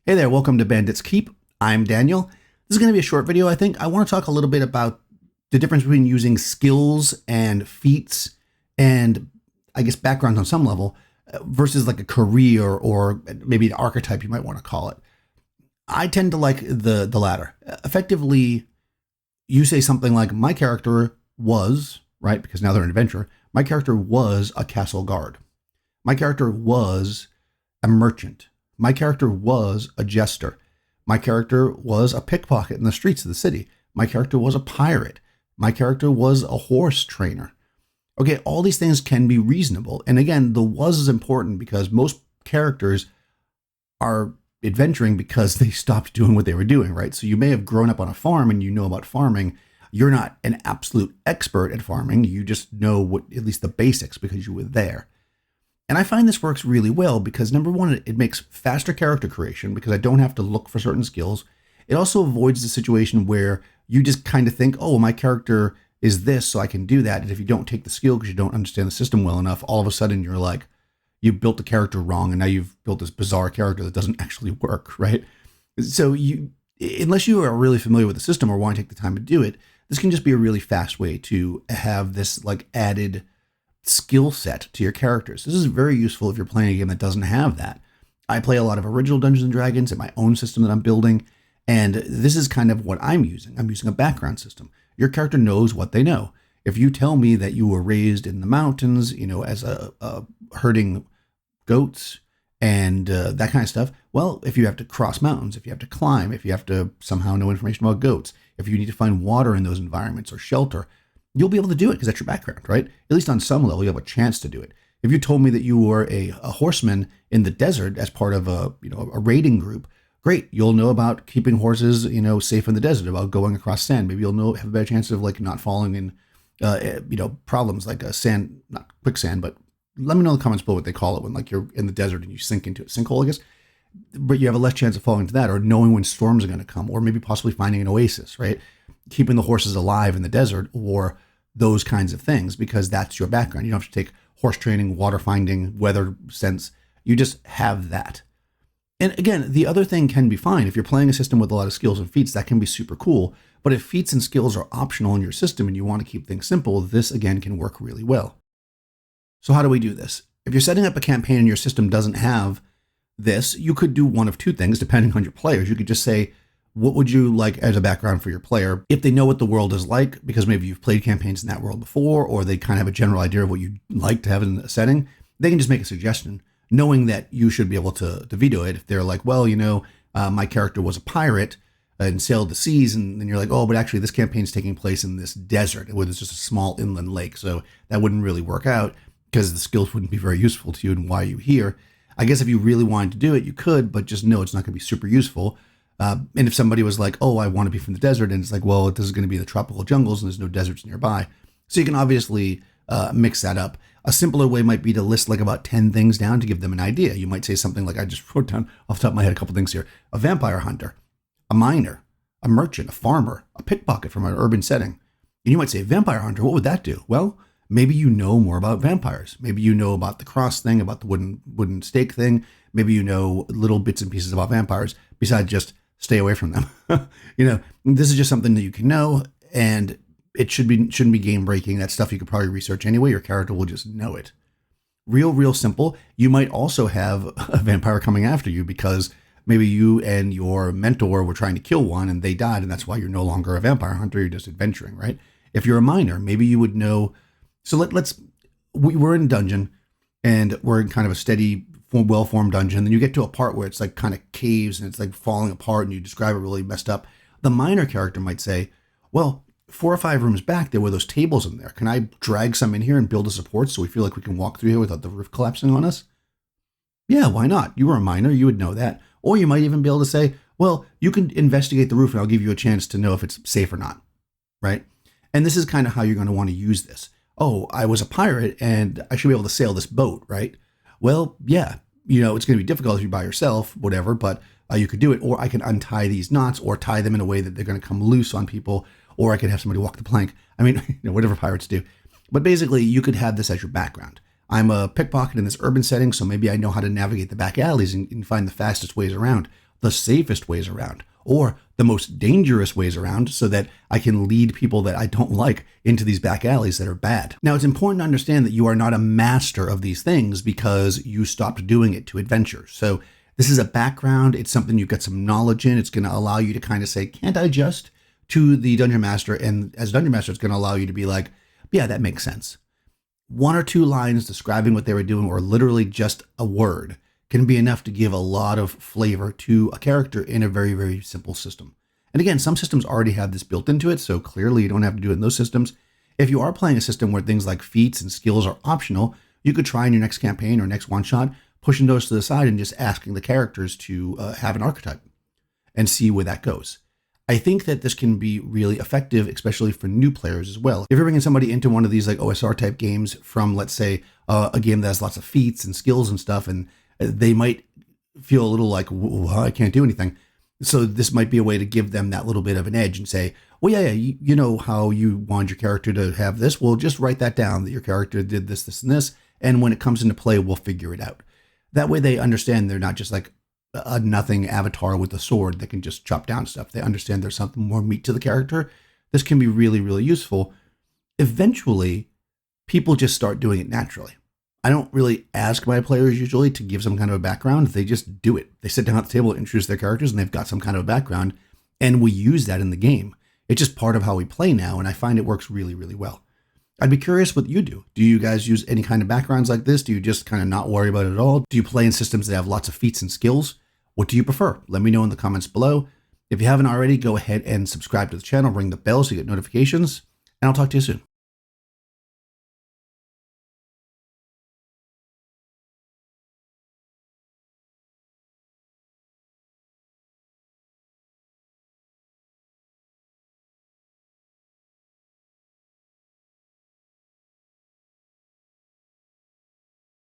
Hey there, welcome to Bandit's Keep. I'm Daniel. This is going to be a short video, I think. I want to talk a little bit about the difference between using skills and feats and, I guess, backgrounds on some level versus like a career or maybe an archetype you might want to call it. I tend to like the latter. Effectively, you say something like, my character was, right, because now they're an adventurer, my character was a castle guard. My character was a merchant. My character was a jester. My character was a pickpocket in the streets of the city. My character was a pirate. My character was a horse trainer. Okay, all these things can be reasonable. And again, the was is important because most characters are adventuring because they stopped doing what they were doing, right? So you may have grown up on a farm and you know about farming. You're not an absolute expert at farming. You just know what, at least the basics, because you were there. And I find this works really well because, number one, it makes faster character creation because I don't have to look for certain skills. It also avoids the situation where you just kind of think, oh, my character is this, so I can do that. And if you don't take the skill because you don't understand the system well enough, all of a sudden you're like, you built the character wrong and now you've built this bizarre character that doesn't actually work, right? So unless you are really familiar with the system or want to take the time to do it, this can just be a really fast way to have this like added skill set to your characters. This is very useful if you're playing a game that doesn't have that. I play a lot of original Dungeons and Dragons in my own system that I'm building, and this is kind of what I'm using. I'm using a background system. Your character knows what they know. If you tell me that you were raised in the mountains, as a herding goats and that kind of stuff, well, if you have to cross mountains, if you have to climb, if you have to somehow know information about goats, if you need to find water in those environments or shelter, you'll be able to do it because that's your background, right? At least on some level, you have a chance to do it. If you told me that you were a horseman in the desert as part of a raiding group, great. You'll know about keeping horses, safe in the desert, about going across sand. Maybe you'll have a better chance of like not falling in, problems like sand, not quicksand, but let me know in the comments below what they call it when like you're in the desert and you sink into a sinkhole, I guess. But you have a less chance of falling into that, or knowing when storms are going to come, or maybe possibly finding an oasis, right? Keeping the horses alive in the desert, or those kinds of things, because that's your background. You don't have to take horse training, water finding, weather sense. You just have that. And again, the other thing can be fine. If you're playing a system with a lot of skills and feats, that can be super cool. But if feats and skills are optional in your system and you want to keep things simple, this again can work really well. So how do we do this? If you're setting up a campaign and your system doesn't have this, you could do one of two things depending on your players. You could just say, what would you like as a background for your player? If they know what the world is like, because maybe you've played campaigns in that world before, or they kind of have a general idea of what you'd like to have in the setting, they can just make a suggestion, knowing that you should be able to veto it. If they're like, well, my character was a pirate and sailed the seas, and then you're like, oh, but actually this campaign's taking place in this desert where there's just a small inland lake, so that wouldn't really work out because the skills wouldn't be very useful to you and why are you here. I guess if you really wanted to do it, you could, but just know it's not going to be super useful. And if somebody was like, oh, I want to be from the desert, and it's like, well, this is going to be the tropical jungles and there's no deserts nearby. So you can obviously mix that up. A simpler way might be to list like about 10 things down to give them an idea. You might say something like, I just wrote down off the top of my head a couple things here: a vampire hunter, a miner, a merchant, a farmer, a pickpocket from an urban setting. And you might say, vampire hunter, what would that do? Well, maybe you know more about vampires. Maybe you know about the cross thing, about the wooden stake thing. Maybe you know little bits and pieces about vampires besides just stay away from them. This is just something that you can know, and it shouldn't be game breaking. That stuff you could probably research anyway. Your character will just know it. Real simple. You might also have a vampire coming after you because maybe you and your mentor were trying to kill one and they died, and that's why you're no longer a vampire hunter. You're just adventuring, right? If you're a miner, maybe you would know. So we're in a dungeon and we're in kind of a steady, well-formed dungeon. Then you get to a part where it's like kind of caves and it's like falling apart and you describe it really messed up. The miner character might say, well, 4 or 5 rooms back, there were those tables in there. Can I drag some in here and build a support so we feel like we can walk through here without the roof collapsing on us? Yeah, why not? You were a miner, you would know that. Or you might even be able to say, well, you can investigate the roof and I'll give you a chance to know if it's safe or not, right? And this is kind of how you're going to want to use this. Oh, I was a pirate and I should be able to sail this boat, right? Well, yeah, it's going to be difficult if you're by yourself, whatever, but you could do it. Or I can untie these knots or tie them in a way that they're going to come loose on people, or I could have somebody walk the plank. I mean, whatever pirates do. But basically, you could have this as your background. I'm a pickpocket in this urban setting, so maybe I know how to navigate the back alleys and find the fastest ways around. the safest ways around or the most dangerous ways around so that I can lead people that I don't like into these back alleys that are bad. Now, it's important to understand that you are not a master of these things because you stopped doing it to adventure. So this is a background. It's something you've got some knowledge in. It's going to allow you to kind of say, can't I just, to the Dungeon Master. And as Dungeon Master, it's going to allow you to be like, yeah, that makes sense. 1 or 2 lines describing what they were doing, or literally just a word, can be enough to give a lot of flavor to a character in a very, very simple system. And again, some systems already have this built into it, so clearly you don't have to do it in those systems. If you are playing a system where things like feats and skills are optional, you could try in your next campaign or next one-shot, pushing those to the side and just asking the characters to have an archetype and see where that goes. I think that this can be really effective, especially for new players as well. If you're bringing somebody into one of these like OSR type games from, let's say, a game that has lots of feats and skills and stuff, and they might feel a little like, I can't do anything. So this might be a way to give them that little bit of an edge and say, well, yeah, you know how you want your character to have this. Well, just write that down, that your character did this, this, and this. And when it comes into play, we'll figure it out. That way they understand they're not just like a nothing avatar with a sword that can just chop down stuff. They understand there's something more meat to the character. This can be really, really useful. Eventually, people just start doing it naturally. I don't really ask my players usually to give some kind of a background. They just do it. They sit down at the table, introduce their characters, and they've got some kind of a background. And we use that in the game. It's just part of how we play now, and I find it works really, really well. I'd be curious what you do. Do you guys use any kind of backgrounds like this? Do you just kind of not worry about it at all? Do you play in systems that have lots of feats and skills? What do you prefer? Let me know in the comments below. If you haven't already, go ahead and subscribe to the channel, ring the bell so you get notifications, and I'll talk to you soon.